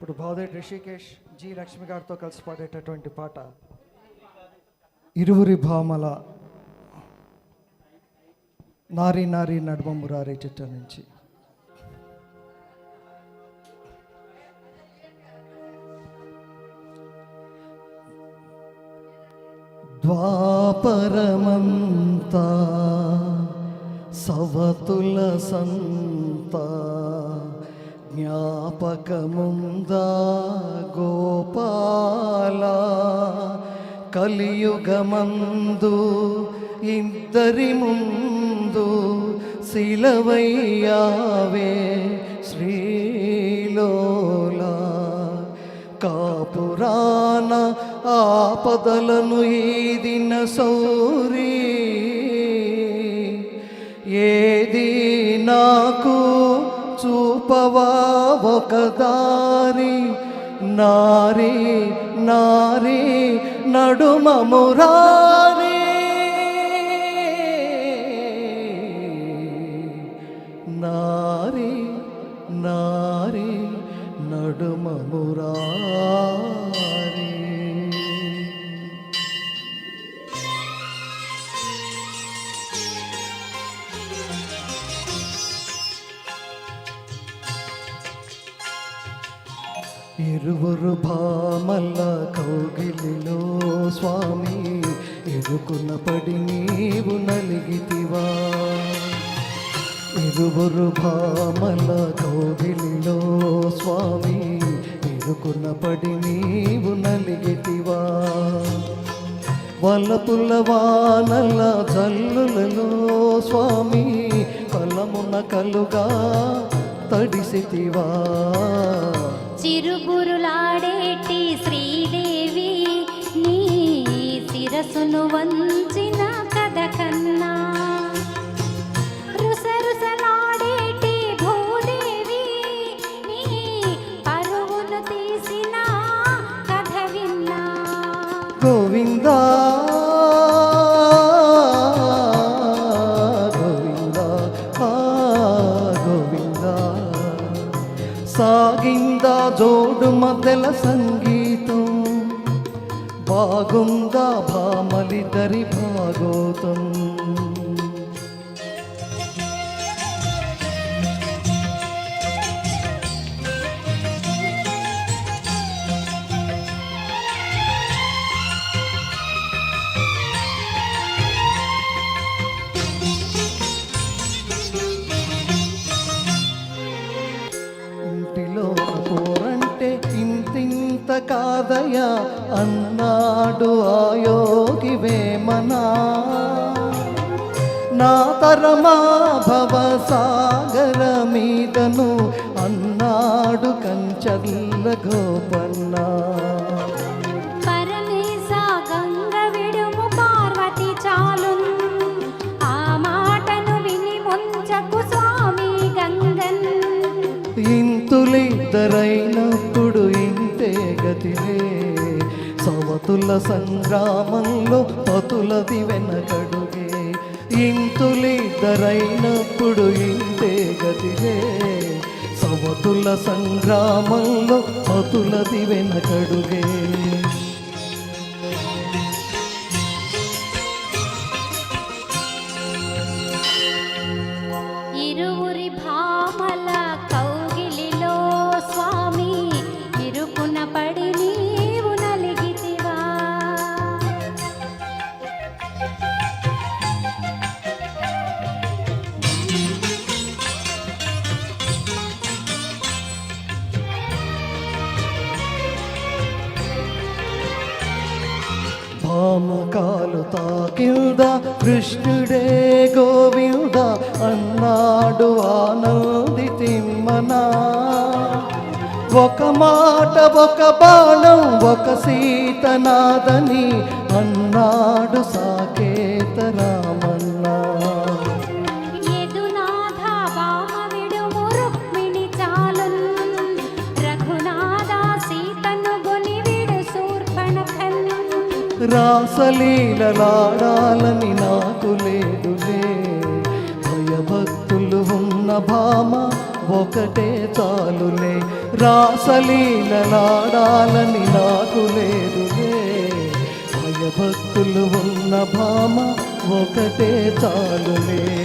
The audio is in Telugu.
ఇప్పుడు భావదేవ్ రిషికేష్ జి లక్ష్మి గారితో కలిసి పాడేటటువంటి పాట ఇరువురి భామల నారీ నారీ నడుమ మురారి చిత్రం నుంచి. ద్వాపరమంతా సవతుల సంత జ్ఞాపకముందా గోపాల, కలియుగమందు ఇద్దరి ముందు శిలవయ్యావే శ్రీలోల, కాపురాన ఆపదలను ఈదిన సౌరీ, ఏది నాకు చూపవా ఒక దారి, నారీ నారీ నడుమ మురారి, నారీ నారీ నడుమ మురారి. ఇరువురు భామల కౌగిలిలో స్వామి, ఎరుకున పడి నీవు నలిగితివా. ఇరువురు భామల కౌగిలిలో స్వామి, ఎరుకున పడి నీవు నలిగితివా. వలపుల వానల జల్లులలో స్వామి, కలమున కలుగా తడిసితివా. చిరుబురులాడేటి శ్రీదేవి నీ శిరసును వంచిన కథ కన్నా, రుసరుసలాడేటి భూదేవి నీ పరువును తీసిన కథ విన్నా. గోవిందా సాగిందా జోడు మధ్యల సంగీతం, బాగుందా భామలిద్దరి భాగోతం. ఇంతింత కాదయ అన్నాడు ఆయోగి వేమనా, నా తరమా భవసాగర మీదను అన్నాడు కంచర్ల గోపన్న. పరమేశ గంగ విడుము పార్వతి చాలున్, ఆ మాటను విని ముంచకు స్వామి గంగన్. ఇంతులిద్దరైనప్పుడు ఇంతే గతిలే, సవతుల సంగ్రామంలో పతులది వెనకడుగే. ఇంతులిద్దరైనప్పుడు ఇంతే గతిలే, సవతుల సంగ్రామంలో పతులది వెనకడుగే. ఇరువురి భామల కౌగిలిలో స్వామి, ఇరుకున పడి నీవు నలిగితివా. భామకాలు తాకింద కృష్ణుడే గోవింద అన్నాడు ఆనంది తిమ్మనా. ఒక మాట ఒక బాణం ఒక సీతనాదని అన్నాడు సాకేత రామన్నా. యదునాథ భామ విడుము రుక్మిణి చాలున్, రఘునాథ సీతను గొని విడు శూర్పణఖన్. రాసలీలలాడాలని నాకు లేదులే, భయభక్తులు ఉన్న భామ ఒకటే చాలులే, రాసలీలలాడాలని నాకు లేదులే, భయభక్తులు ఉన్న భామ ఒకటే చాలులే.